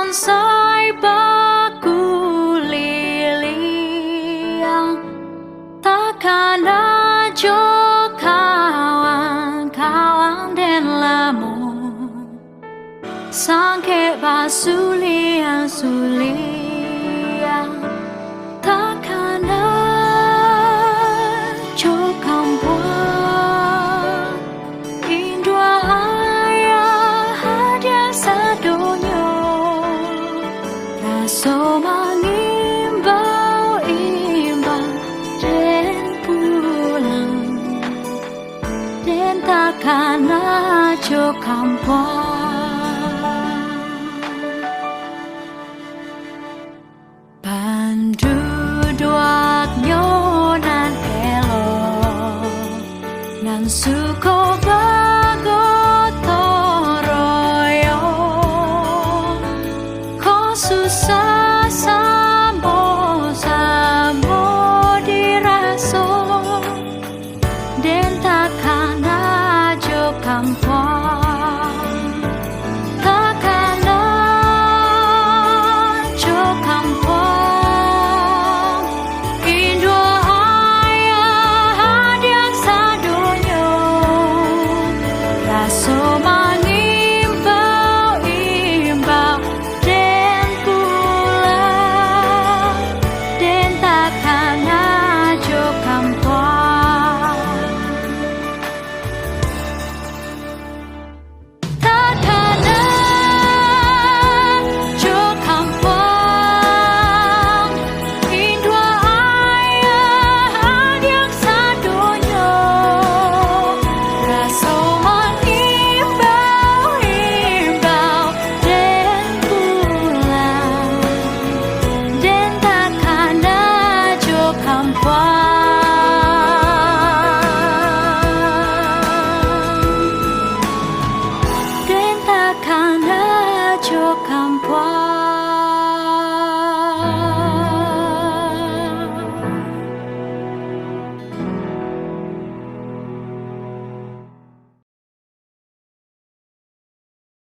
bonsai bakuliling takkan ajo kawan-kawan dan lamun sangke basulian takkan ajo kampuan indua ayah hadia sadonyo raso mengimbau dan pulang dan takkan ajo kampuan Panduduak nyonan elo nan suko bagotoroyo ko susah samo diraso den takkan ajo kampuan